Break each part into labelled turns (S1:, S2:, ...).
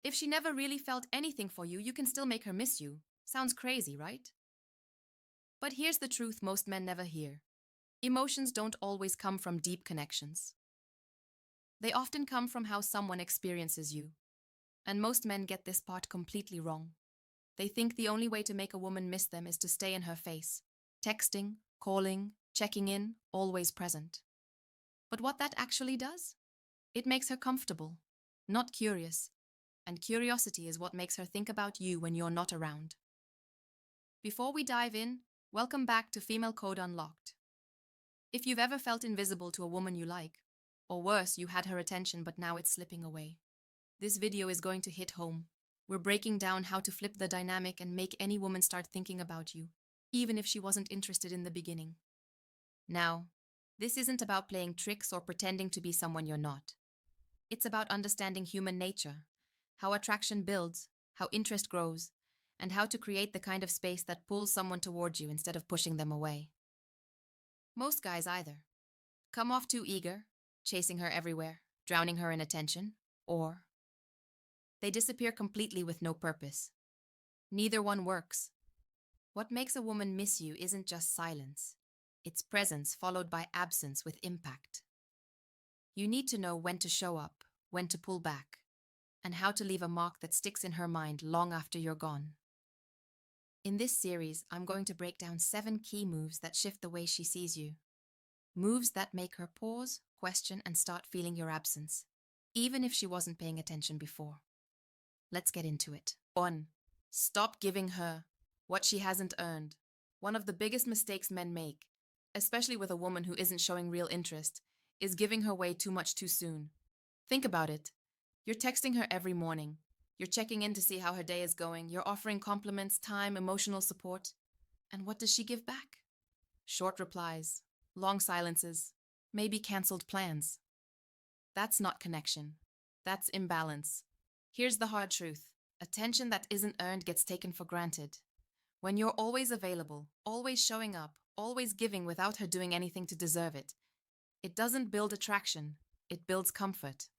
S1: If she never really felt anything for you, you can still make her miss you. Sounds crazy, right? But here's the truth most men never hear. Emotions don't always come from deep connections. They often come from how someone experiences you. And most men get this part completely wrong. They think the only way to make a woman miss them is to stay in her face, texting, calling, checking in, always present. But what that actually does? It makes her comfortable, not curious. And curiosity is what makes her think about you when you're not around. Before we dive in, welcome back to Female Code Unlocked. If you've ever felt invisible to a woman you like, or worse, you had her attention but now it's slipping away, this video is going to hit home. We're breaking down how to flip the dynamic and make any woman start thinking about you, even if she wasn't interested in the beginning. Now, this isn't about playing tricks or pretending to be someone you're not. It's about understanding human nature, how attraction builds, how interest grows, and how to create the kind of space that pulls someone towards you instead of pushing them away. Most guys either come off too eager, chasing her everywhere, drowning her in attention, or they disappear completely with no purpose. Neither one works. What makes a woman miss you isn't just silence. It's presence followed by absence with impact. You need to know when to show up, when to pull back, and how to leave a mark that sticks in her mind long after you're gone. In this series, I'm going to break down 7 key moves that shift the way she sees you. Moves that make her pause, question, and start feeling your absence, even if she wasn't paying attention before. Let's get into it. 1. Stop giving her what she hasn't earned. One of the biggest mistakes men make, especially with a woman who isn't showing real interest, is giving her way too much too soon. Think about it. You're texting her every morning. You're checking in to see how her day is going. You're offering compliments, time, emotional support. And what does she give back? Short replies, long silences, maybe cancelled plans. That's not connection. That's imbalance. Here's the hard truth. Attention that isn't earned gets taken for granted. When you're always available, always showing up, always giving without her doing anything to deserve it, it doesn't build attraction, it builds comfort.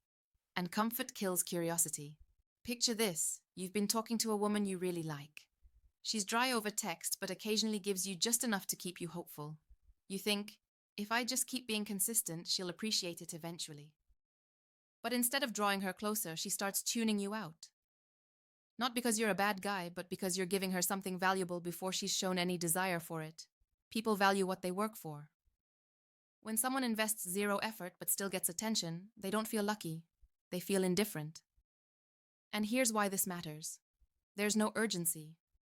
S1: And comfort kills curiosity. Picture this. You've been talking to a woman you really like. She's dry over text, but occasionally gives you just enough to keep you hopeful. You think, if I just keep being consistent, she'll appreciate it eventually. But instead of drawing her closer, she starts tuning you out. Not because you're a bad guy, but because you're giving her something valuable before she's shown any desire for it. People value what they work for. When someone invests zero effort but still gets attention, they don't feel lucky. They feel indifferent. And here's why this matters. There's no urgency,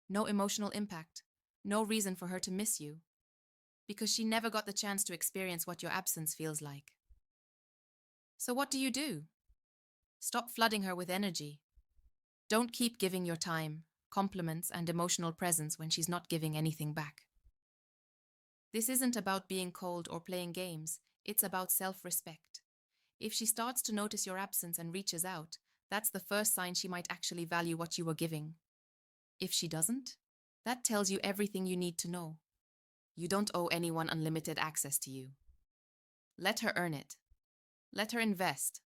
S1: no emotional impact, no reason for her to miss you. Because she never got the chance to experience what your absence feels like. So what do? Stop flooding her with energy. Don't keep giving your time, compliments, and emotional presence when she's not giving anything back. This isn't about being cold or playing games, it's about self-respect. If she starts to notice your absence and reaches out, that's the first sign she might actually value what you were giving. If she doesn't, that tells you everything you need to know. You don't owe anyone unlimited access to you. Let her earn it. Let her invest.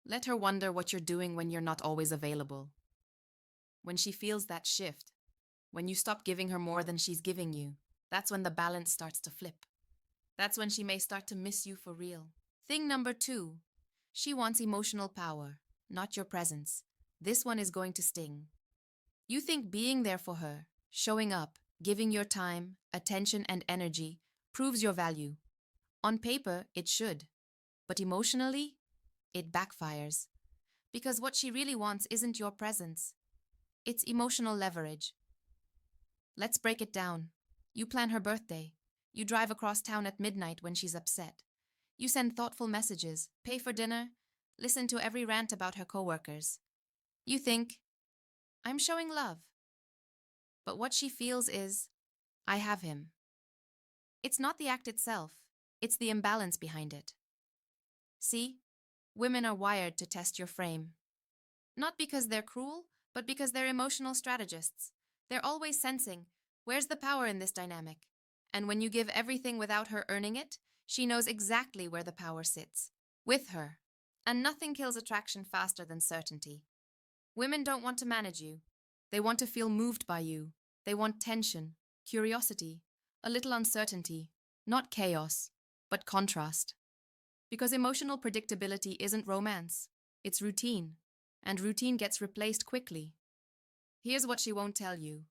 S1: Let her wonder what you're doing when you're not always available. When she feels that shift, when you stop giving her more than she's giving you, that's when the balance starts to flip. That's when she may start to miss you for real. Thing number 2, she wants emotional power, not your presence. This one is going to sting. You think being there for her, showing up, giving your time, attention, and energy proves your value. On paper, it should. But emotionally, it backfires. Because what she really wants isn't your presence. It's emotional leverage. Let's break it down. You plan her birthday. You drive across town at midnight when she's upset. You send thoughtful messages, pay for dinner, listen to every rant about her coworkers. You think, I'm showing love. But what she feels is, I have him. It's not the act itself, it's the imbalance behind it. See, women are wired to test your frame. Not because they're cruel, but because they're emotional strategists. They're always sensing, where's the power in this dynamic? And when you give everything without her earning it, she knows exactly where the power sits. With her. And nothing kills attraction faster than certainty. Women don't want to manage you. They want to feel moved by you. They want tension, curiosity, a little uncertainty, not chaos, but contrast. Because emotional predictability isn't romance, it's routine, and routine gets replaced quickly. Here's what she won't tell you.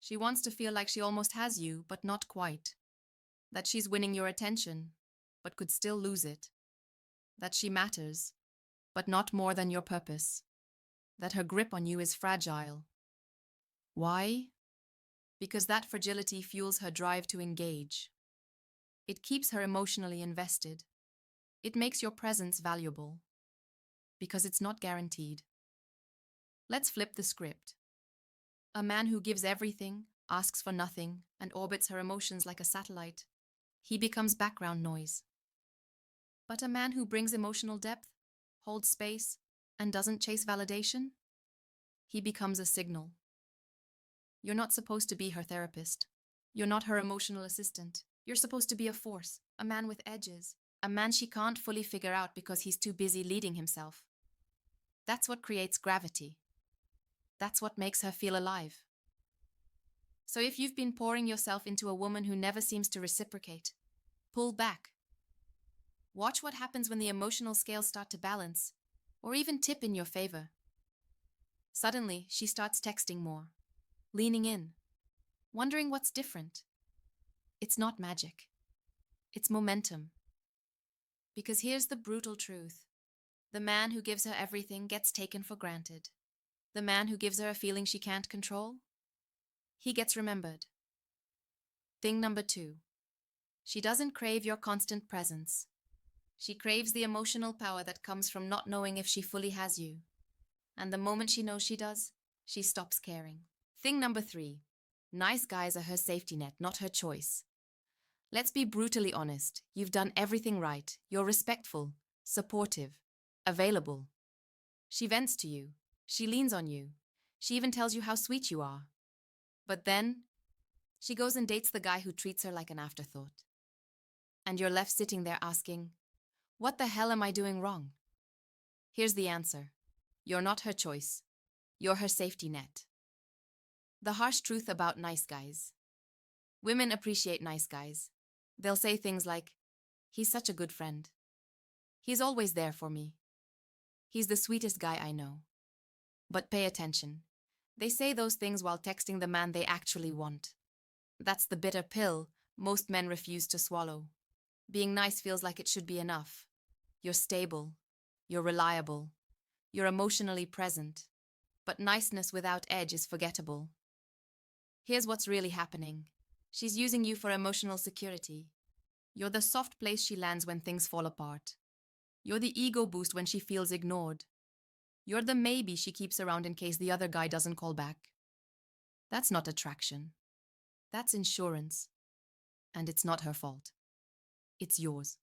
S1: She wants to feel like she almost has you, but not quite. That she's winning your attention, but could still lose it. That she matters, but not more than your purpose. That her grip on you is fragile. Why? Because that fragility fuels her drive to engage. It keeps her emotionally invested. It makes your presence valuable. Because it's not guaranteed. Let's flip the script. A man who gives everything, asks for nothing, and orbits her emotions like a satellite. He becomes background noise. But a man who brings emotional depth, holds space, and doesn't chase validation? He becomes a signal. You're not supposed to be her therapist. You're not her emotional assistant. You're supposed to be a force, a man with edges, a man she can't fully figure out because he's too busy leading himself. That's what creates gravity. That's what makes her feel alive. So if you've been pouring yourself into a woman who never seems to reciprocate, pull back. Watch what happens when the emotional scales start to balance, or even tip in your favor. Suddenly, she starts texting more, leaning in, wondering what's different. It's not magic. It's momentum. Because here's the brutal truth. The man who gives her everything gets taken for granted. The man who gives her a feeling she can't control, he gets remembered. Thing number 2. She doesn't crave your constant presence. She craves the emotional power that comes from not knowing if she fully has you. And the moment she knows she does, she stops caring. Thing number 3. Nice guys are her safety net, not her choice. Let's be brutally honest. You've done everything right. You're respectful, supportive, available. She vents to you. She leans on you. She even tells you how sweet you are. But then, she goes and dates the guy who treats her like an afterthought. And you're left sitting there asking, what the hell am I doing wrong? Here's the answer. You're not her choice. You're her safety net. The harsh truth about nice guys. Women appreciate nice guys. They'll say things like, he's such a good friend. He's always there for me. He's the sweetest guy I know. But pay attention. They say those things while texting the man they actually want. That's the bitter pill most men refuse to swallow. Being nice feels like it should be enough. You're stable. You're reliable. You're emotionally present. But niceness without edge is forgettable. Here's what's really happening. She's using you for emotional security. You're the soft place she lands when things fall apart. You're the ego boost when she feels ignored. You're the maybe she keeps around in case the other guy doesn't call back. That's not attraction. That's insurance. And it's not her fault. It's yours.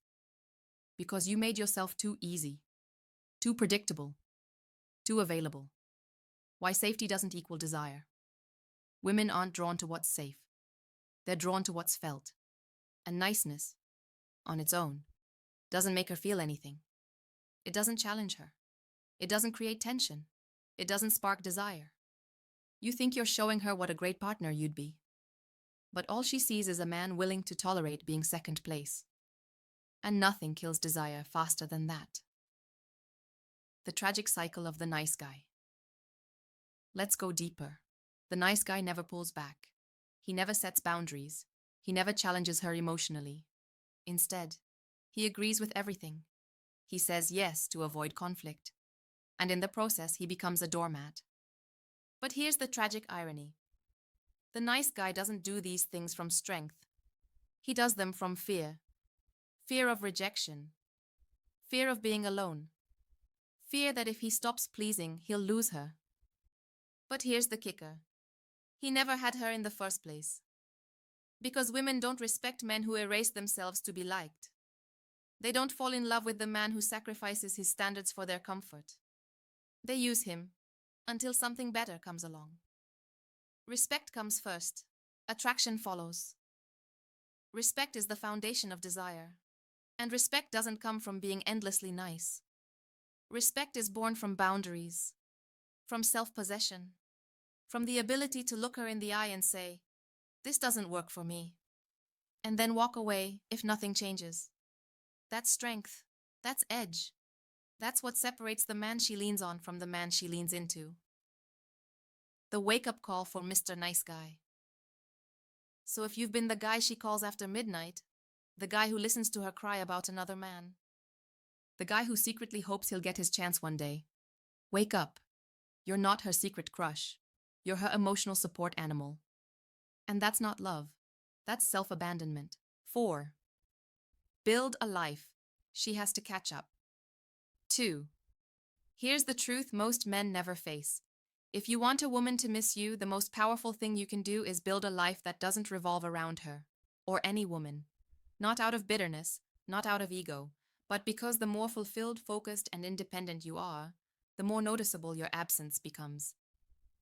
S1: Because you made yourself too easy, too predictable, too available. Why safety doesn't equal desire. Women aren't drawn to what's safe. They're drawn to what's felt. And niceness, on its own, doesn't make her feel anything. It doesn't challenge her. It doesn't create tension. It doesn't spark desire. You think you're showing her what a great partner you'd be. But all she sees is a man willing to tolerate being second place. And nothing kills desire faster than that. The tragic cycle of the nice guy. Let's go deeper. The nice guy never pulls back. He never sets boundaries. He never challenges her emotionally. Instead, he agrees with everything. He says yes to avoid conflict. And in the process, he becomes a doormat. But here's the tragic irony. The nice guy doesn't do these things from strength. He does them from fear. Fear of rejection. Fear of being alone. Fear that if he stops pleasing, he'll lose her. But here's the kicker. He never had her in the first place. Because women don't respect men who erase themselves to be liked. They don't fall in love with the man who sacrifices his standards for their comfort. They use him until something better comes along. Respect comes first. Attraction follows. Respect is the foundation of desire. And respect doesn't come from being endlessly nice. Respect is born from boundaries, from self-possession, from the ability to look her in the eye and say, "This doesn't work for me," and then walk away if nothing changes. That's strength. That's edge. That's what separates the man she leans on from the man she leans into. The wake-up call for Mr. Nice Guy. So if you've been the guy she calls after midnight, the guy who listens to her cry about another man, the guy who secretly hopes he'll get his chance one day, wake up. You're not her secret crush. You're her emotional support animal. And that's not love. That's self-abandonment. 4. Build a life. She has to catch up. 2. Here's the truth most men never face. If you want a woman to miss you, the most powerful thing you can do is build a life that doesn't revolve around her, or any woman. Not out of bitterness, not out of ego, but because the more fulfilled, focused, and independent you are, the more noticeable your absence becomes.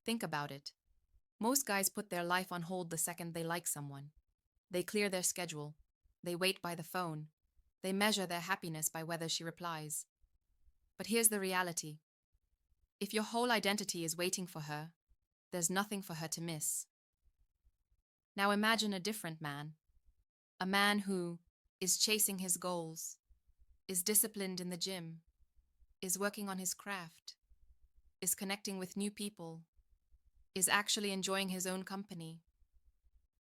S1: Think about it. Most guys put their life on hold the second they like someone. They clear their schedule. They wait by the phone. They measure their happiness by whether she replies. But here's the reality. If your whole identity is waiting for her, there's nothing for her to miss. Now imagine a different man. A man who is chasing his goals, is disciplined in the gym, is working on his craft, is connecting with new people, is actually enjoying his own company.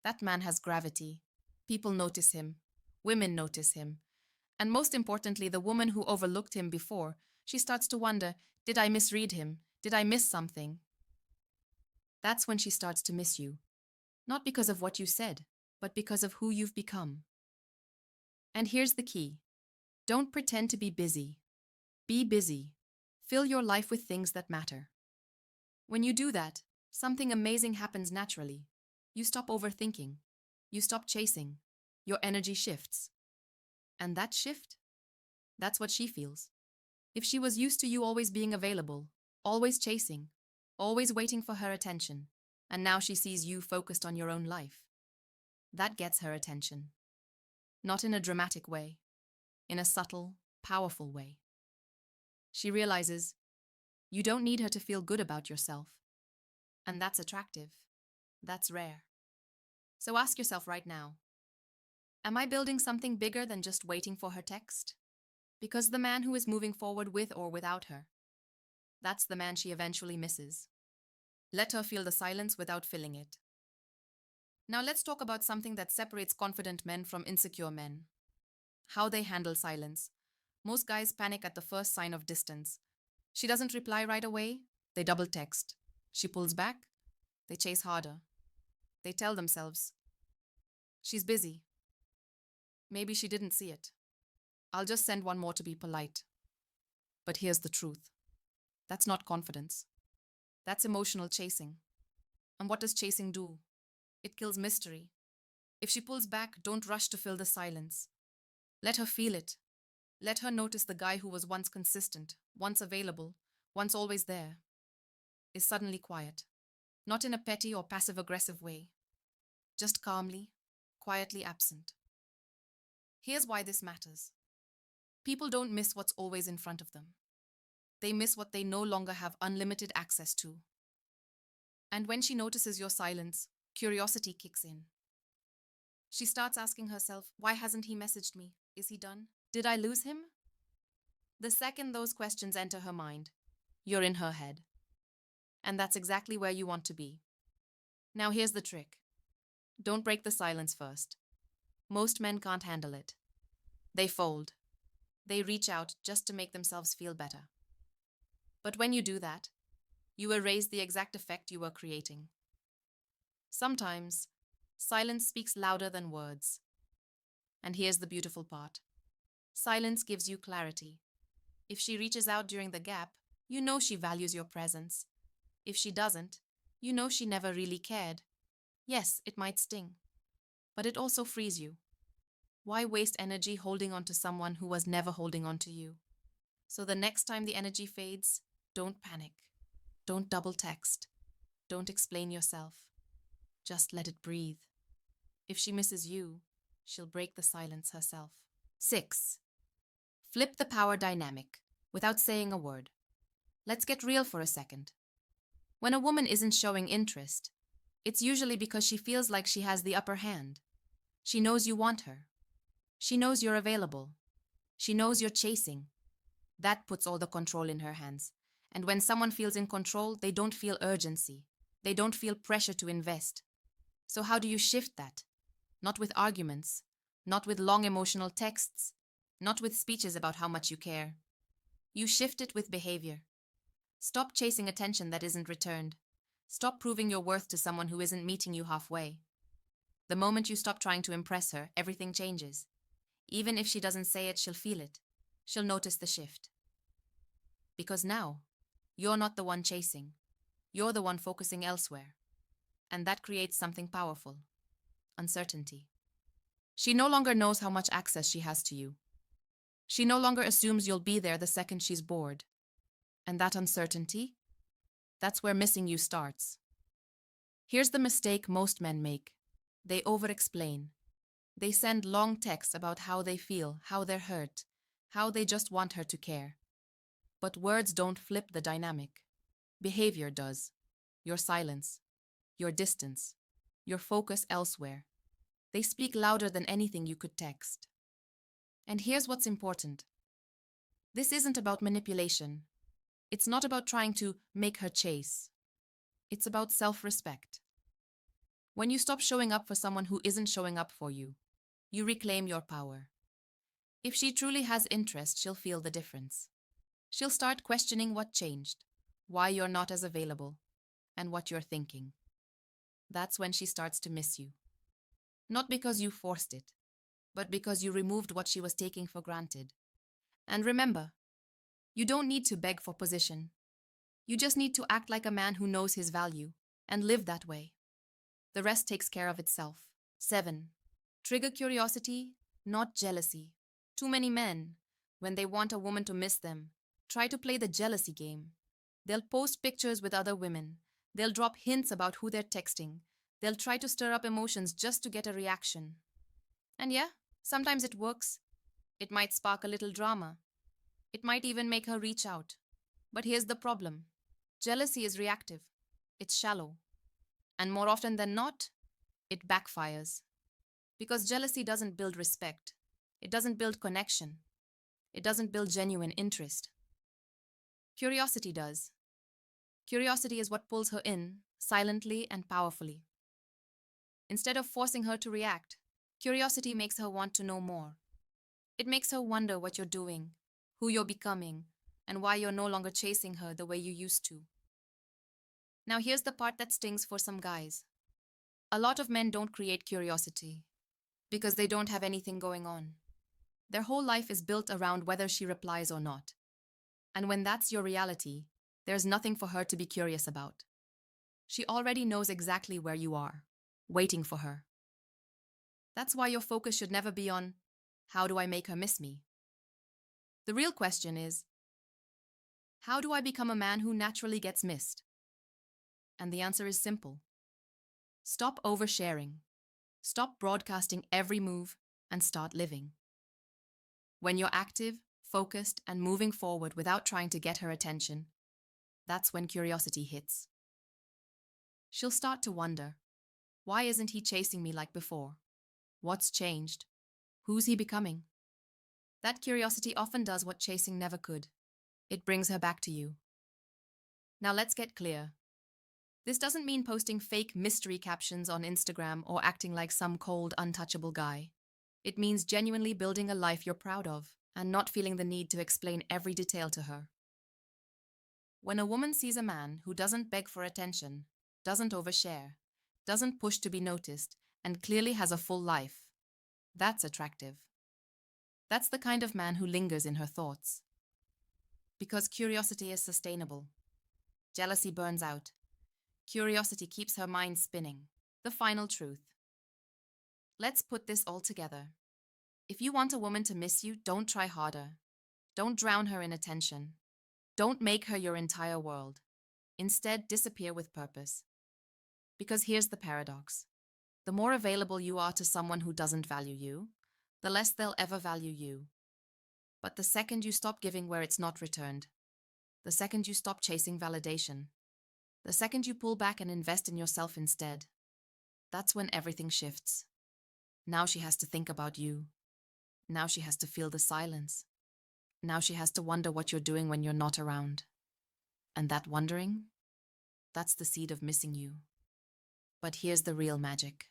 S1: That man has gravity. People notice him. Women notice him. And most importantly, the woman who overlooked him before, she starts to wonder, did I misread him? Did I miss something? That's when she starts to miss you. Not because of what you said, but because of who you've become. And here's the key. Don't pretend to be busy. Be busy. Fill your life with things that matter. When you do that, something amazing happens naturally. You stop overthinking. You stop chasing. Your energy shifts. And that shift? That's what she feels. If she was used to you always being available, always chasing, always waiting for her attention, and now she sees you focused on your own life, that gets her attention. Not in a dramatic way, in a subtle, powerful way. She realizes you don't need her to feel good about yourself. And that's attractive. That's rare. So ask yourself right now, am I building something bigger than just waiting for her text? Because the man who is moving forward with or without her, that's the man she eventually misses. Let her feel the silence without filling it. Now let's talk about something that separates confident men from insecure men. How they handle silence. Most guys panic at the first sign of distance. She doesn't reply right away, they double text. She pulls back, they chase harder. They tell themselves, she's busy. Maybe she didn't see it. I'll just send one more to be polite. But here's the truth. That's not confidence. That's emotional chasing. And what does chasing do? It kills mystery. If she pulls back, don't rush to fill the silence. Let her feel it. Let her notice the guy who was once consistent, once available, once always there, is suddenly quiet. Not in a petty or passive-aggressive way. Just calmly, quietly absent. Here's why this matters. People don't miss what's always in front of them. They miss what they no longer have unlimited access to. And when she notices your silence, curiosity kicks in. She starts asking herself, why hasn't he messaged me? Is he done? Did I lose him? The second those questions enter her mind, you're in her head. And that's exactly where you want to be. Now here's the trick. Don't break the silence first. Most men can't handle it. They fold. They reach out just to make themselves feel better. But when you do that, you erase the exact effect you were creating. Sometimes, silence speaks louder than words. And here's the beautiful part. Silence gives you clarity. If she reaches out during the gap, you know she values your presence. If she doesn't, you know she never really cared. Yes, it might sting, but it also frees you. Why waste energy holding on to someone who was never holding on to you? So the next time the energy fades, don't panic. Don't double text. Don't explain yourself. Just let it breathe. If she misses you, she'll break the silence herself. 6. Flip the power dynamic without saying a word. Let's get real for a second. When a woman isn't showing interest, it's usually because she feels like she has the upper hand. She knows you want her. She knows you're available. She knows you're chasing. That puts all the control in her hands. And when someone feels in control, they don't feel urgency. They don't feel pressure to invest. So how do you shift that? Not with arguments, not with long emotional texts, not with speeches about how much you care. You shift it with behavior. Stop chasing attention that isn't returned. Stop proving your worth to someone who isn't meeting you halfway. The moment you stop trying to impress her, everything changes. Even if she doesn't say it, she'll feel it. She'll notice the shift. Because now, you're not the one chasing. You're the one focusing elsewhere. And that creates something powerful. Uncertainty. She no longer knows how much access she has to you. She no longer assumes you'll be there the second she's bored. And that uncertainty? That's where missing you starts. Here's the mistake most men make. They over-explain. They send long texts about how they feel, how they're hurt, how they just want her to care. But words don't flip the dynamic. Behavior does. Your silence, your distance, your focus elsewhere. They speak louder than anything you could text. And here's what's important. This isn't about manipulation. It's not about trying to make her chase. It's about self-respect. When you stop showing up for someone who isn't showing up for you, you reclaim your power. If she truly has interest, she'll feel the difference. She'll start questioning what changed, why you're not as available, and what you're thinking. That's when she starts to miss you. Not because you forced it, but because you removed what she was taking for granted. And remember, you don't need to beg for position. You just need to act like a man who knows his value and live that way. The rest takes care of itself. 7. Trigger curiosity, not jealousy. Too many men, when they want a woman to miss them, try to play the jealousy game. They'll post pictures with other women. They'll drop hints about who they're texting. They'll try to stir up emotions just to get a reaction. And yeah, sometimes it works. It might spark a little drama. It might even make her reach out. But here's the problem. Jealousy is reactive. It's shallow. And more often than not, it backfires. Because jealousy doesn't build respect. It doesn't build connection. It doesn't build genuine interest. Curiosity does. Curiosity is what pulls her in, silently and powerfully. Instead of forcing her to react, curiosity makes her want to know more. It makes her wonder what you're doing, who you're becoming, and why you're no longer chasing her the way you used to. Now here's the part that stings for some guys. A lot of men don't create curiosity because they don't have anything going on. Their whole life is built around whether she replies or not. And when that's your reality, there's nothing for her to be curious about. She already knows exactly where you are, waiting for her. That's why your focus should never be on, how do I make her miss me? The real question is, how do I become a man who naturally gets missed? And the answer is simple. Stop oversharing. Stop broadcasting every move and start living. When you're active, focused, and moving forward without trying to get her attention, that's when curiosity hits. She'll start to wonder, why isn't he chasing me like before? What's changed? Who's he becoming? That curiosity often does what chasing never could. It brings her back to you. Now let's get clear. This doesn't mean posting fake mystery captions on Instagram or acting like some cold, untouchable guy. It means genuinely building a life you're proud of and not feeling the need to explain every detail to her. When a woman sees a man who doesn't beg for attention, doesn't overshare, doesn't push to be noticed, and clearly has a full life, that's attractive. That's the kind of man who lingers in her thoughts. Because curiosity is sustainable. Jealousy burns out. Curiosity keeps her mind spinning. The final truth. Let's put this all together. If you want a woman to miss you, don't try harder. Don't drown her in attention. Don't make her your entire world. Instead, disappear with purpose. Because here's the paradox. The more available you are to someone who doesn't value you, the less they'll ever value you. But the second you stop giving where it's not returned, the second you stop chasing validation, The second you pull back and invest in yourself instead, that's when everything shifts. Now she has to think about you. Now she has to feel the silence. Now she has to wonder what you're doing when you're not around. And that wondering, that's the seed of missing you. But here's the real magic.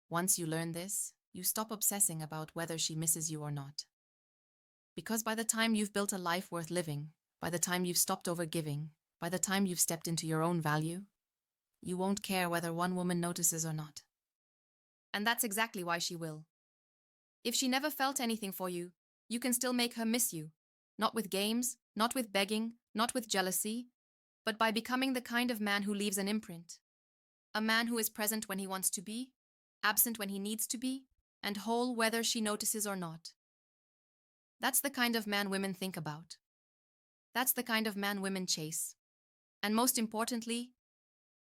S1: Once you learn this, you stop obsessing about whether she misses you or not. Because by the time you've built a life worth living, by the time you've stopped overgiving, by the time you've stepped into your own value, you won't care whether one woman notices or not. And that's exactly why she will. If she never felt anything for you, you can still make her miss you. Not with games, not with begging, not with jealousy, but by becoming the kind of man who leaves an imprint. A man who is present when he wants to be, absent when he needs to be, and whole whether she notices or not. That's the kind of man women think about. That's the kind of man women chase. And most importantly,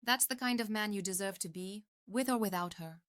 S1: that's the kind of man you deserve to be, with or without her.